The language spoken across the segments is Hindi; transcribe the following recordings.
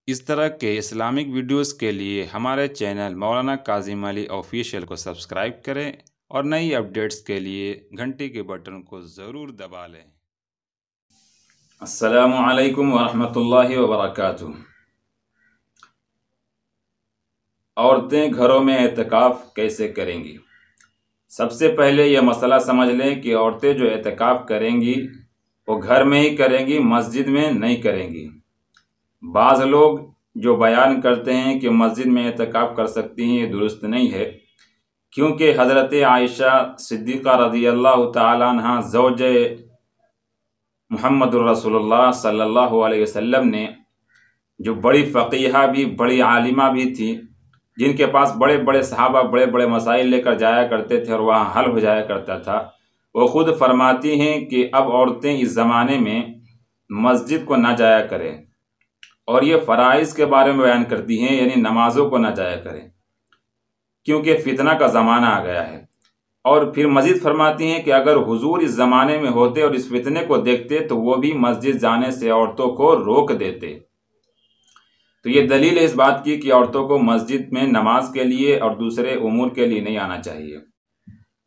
इस तरह के इस्लामिक वीडियोस के लिए हमारे चैनल मौलाना काजिम अली ऑफिशियल को सब्सक्राइब करें और नई अपडेट्स के लिए घंटी के बटन को ज़रूर दबा लें। अस्सलामु अलैकुम वरहमतुल्लाहि वबरकातुहू। औरतें घरों में एतकाफ़ कैसे करेंगी? सबसे पहले यह मसला समझ लें कि औरतें जो एतकाफ़ करेंगी वो घर में ही करेंगी, मस्जिद में नहीं करेंगी। बाज़ लोग जो बयान करते हैं कि मस्जिद में एतकाफ़ कर सकती हैं, ये दुरुस्त नहीं है, क्योंकि हज़रत आयशा सिद्दीक़ा रज़ियल्लाहु ताला अन्हा ज़ौज मुहम्मदुर रसूलुल्लाह सल्लल्लाहु अलैहि वसल्लम ने, जो बड़ी फ़क़ीहा भी, बड़ी आलिमा भी थी, जिनके पास बड़े बड़े सहाबा बड़े बड़े मसाइल लेकर जाया करते थे और वहाँ हल हो जाया करता था, वो ख़ुद फरमाती हैं कि अब औरतें इस ज़माने में मस्जिद को ना जाया करें और ये फ़राइज़ के बारे में बयान करती हैं, यानी नमाज़ों को ना जाया करें, क्योंकि फ़ितना का ज़माना आ गया है। और फिर मज़ीद फरमाती हैं कि अगर हुजूर इस ज़माने में होते और इस फितने को देखते तो वो भी मस्जिद जाने से औरतों को रोक देते। तो ये दलील है इस बात की कि औरतों को मस्जिद में नमाज के लिए और दूसरे उमूर के लिए नहीं आना चाहिए।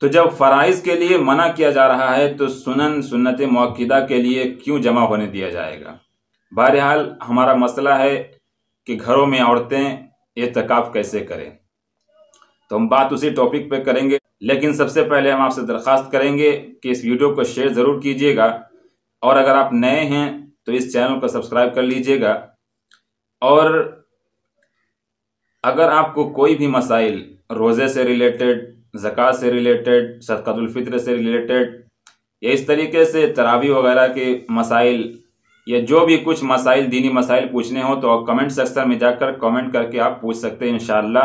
तो जब फ़राइज़ के लिए मना किया जा रहा है तो सुनन सुन्नत मुअक्किदा के लिए क्यों जमा होने दिया जाएगा? बहरहाल हमारा मसला है कि घरों में औरतें एतकाफ़ कैसे करें, तो हम बात उसी टॉपिक पे करेंगे। लेकिन सबसे पहले हम आपसे दरख्वास्त करेंगे कि इस वीडियो को शेयर ज़रूर कीजिएगा और अगर आप नए हैं तो इस चैनल को सब्सक्राइब कर लीजिएगा। और अगर आपको कोई भी मसाइल रोज़े से रिलेटेड, ज़कात से रिलेटेड, सदक़ातुल फ़ित्र से रिलेटेड या इस तरीके से तरावी वगैरह के मसाइल या जो भी कुछ मसाइल, दीनी मसाइल पूछने हो तो आप कमेंट सेक्शन में जाकर कमेंट करके आप पूछ सकते हैं। इंशाअल्लाह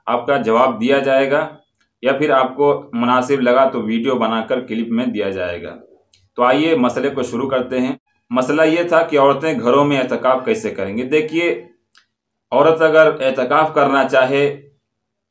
आपका जवाब दिया जाएगा या फिर आपको मुनासिब लगा तो वीडियो बनाकर क्लिप में दिया जाएगा। तो आइए मसले को शुरू करते हैं। मसला ये था कि औरतें घरों में एतकाफ़ कैसे करेंगी। देखिए, औरत अगर एतकाफ़ करना चाहे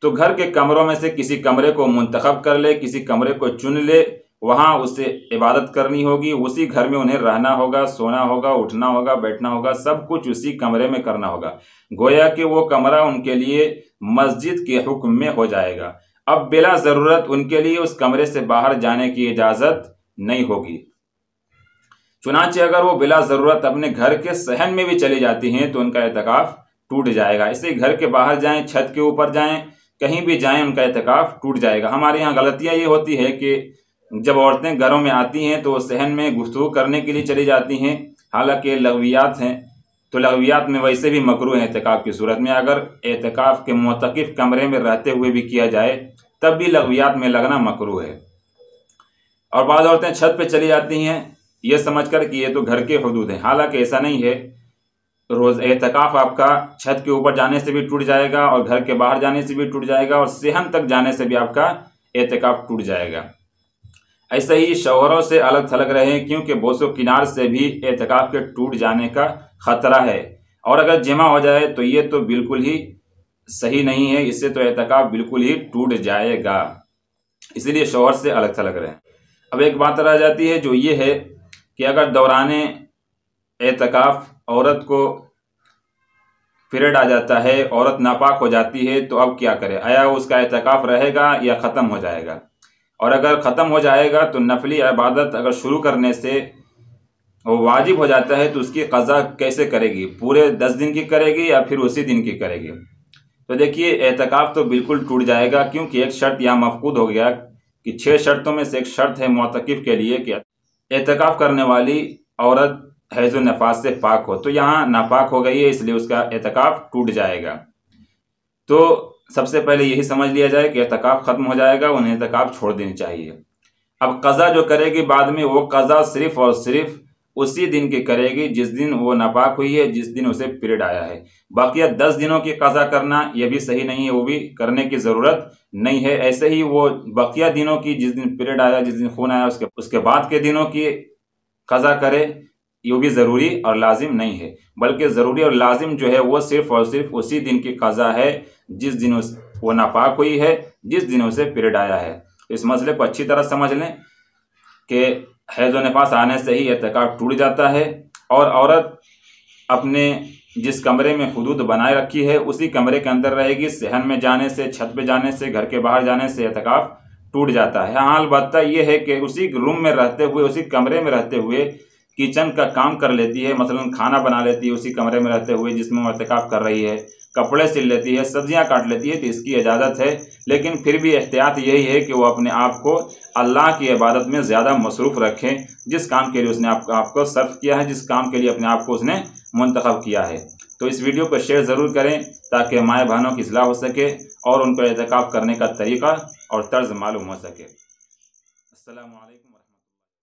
तो घर के कमरों में से किसी कमरे को मुंतखब कर ले, किसी कमरे को चुन ले, वहाँ उसे इबादत करनी होगी, उसी घर में उन्हें रहना होगा, सोना होगा, उठना होगा, बैठना होगा, सब कुछ उसी कमरे में करना होगा। गोया कि वो कमरा उनके लिए मस्जिद के हुक्म में हो जाएगा। अब बिला ज़रूरत उनके लिए उस कमरे से बाहर जाने की इजाज़त नहीं होगी। चुनांचे अगर वो बिला ज़रूरत अपने घर के सहन में भी चली जाती हैं तो उनका एतकाफ़ टूट जाएगा। इसे घर के बाहर जाएं, छत के ऊपर जाएं, कहीं भी जाएं, उनका एतकाफ़ टूट जाएगा। हमारे यहाँ गलतियाँ ये होती है कि जब औरतें घरों में आती हैं तो सहन में गुफ्तगू करने के लिए चली जाती हैं, हालांकि लगवियात हैं, तो लगवियात में वैसे भी मकरूह है एतकाफ़ की सूरत में। अगर एतकाफ़ के मुअतकिफ़ कमरे में रहते हुए भी किया जाए तब भी लगवियात में लगना मकरूह है। और बाज़ औरतें छत पे चली जाती हैं ये समझकर कि ये तो घर के हुदूद हैं, हालांकि ऐसा नहीं है। रोज़ एतकाफ़ आपका छत के ऊपर जाने से भी टूट जाएगा और घर के बाहर जाने से भी टूट जाएगा और सेहन तक जाने से भी आपका एतकाफ़ टूट जाएगा। ऐसे ही शौहरों से अलग थलग रहें, क्योंकि बोसो किनार से भी एतकाफ़ के टूट जाने का ख़तरा है और अगर जमा हो जाए तो ये तो बिल्कुल ही सही नहीं है, इससे तो एतकाफ़ बिल्कुल ही टूट जाएगा। इसलिए शौहर से अलग थलग रहें। अब एक बात रह जाती है जो ये है कि अगर दौराने एतकाफ़ औरत को पीरियड आ जाता है, औरत नापाक हो जाती है, तो अब क्या करे? आया उसका एतकाफ़ रहेगा या ख़त्म हो जाएगा? और अगर ख़त्म हो जाएगा तो नफली इबादत अगर शुरू करने से वो वाजिब हो जाता है तो उसकी क़ज़ा कैसे करेगी? पूरे 10 दिन की करेगी या फिर उसी दिन की करेगी? तो देखिए, एतकाफ़ तो बिल्कुल टूट जाएगा, क्योंकि एक शर्त यहाँ मफ़कूद हो गया कि 6 शर्तों में से एक शर्त है मुअतकिफ़ के लिए कि एतकाफ़ करने वाली औरत हैज़ व नफास से पाक हो। तो यहाँ नापाक हो गई है, इसलिए उसका एतकाफ़ टूट जाएगा। तो सबसे पहले यही समझ लिया जाए कि एतकाफ़ ख़त्म हो जाएगा, उन्हें एतकाफ़ छोड़ देनी चाहिए। अब क़ज़ा जो करेगी बाद में, वो क़ज़ा सिर्फ़ और सिर्फ़ उसी दिन की करेगी जिस दिन वो नापाक हुई है, जिस दिन उसे पीरियड आया है। बाकी 10 दिनों की क़ज़ा करना ये भी सही नहीं है, वो भी करने की ज़रूरत नहीं है। ऐसे ही वो बकिया दिनों की, जिस दिन पीरियड आया, जिस दिन खून आया, उसके बाद के दिनों की क़ज़ा करे, ये भी ज़रूरी और लाजिम नहीं है। बल्कि ज़रूरी और लाजिम जो है वो सिर्फ़ और सिर्फ उसी दिन की क़ज़ा है जिस दिन वो नापाक हुई है, जिस दिन उसे पीरियड आया है। इस मसले को अच्छी तरह समझ लें कि हैज़ व नफास आने से ही एतकाफ़ टूट जाता है और औरत अपने जिस कमरे में हुदूद बनाए रखी है उसी कमरे के अंदर रहेगी। सहन में जाने से, छत पे जाने से, घर के बाहर जाने से एतकाफ टूट जाता है। हाँ, अलबत्ता ये है कि उसी रूम में रहते हुए, उसी कमरे में रहते हुए किचन का काम कर लेती है, मसलन खाना बना लेती है उसी कमरे में रहते हुए जिसमें वो एतकाफ कर रही है, कपड़े सिल लेती है, सब्जियां काट लेती है, तो इसकी इजाज़त है। लेकिन फिर भी एहतियात यही है कि वो अपने आप को अल्लाह की इबादत में ज़्यादा मसरूफ़ रखें, जिस काम के लिए उसने आपको सर्व किया है, जिस काम के लिए अपने आप को उसने मुंतखब किया है। तो इस वीडियो को शेयर ज़रूर करें ताकि माए बहनों की इस्लाह हो सके और उनको एतकाफ करने का तरीका और तर्ज मालूम हो सके। अस्सलामु अलैकुम।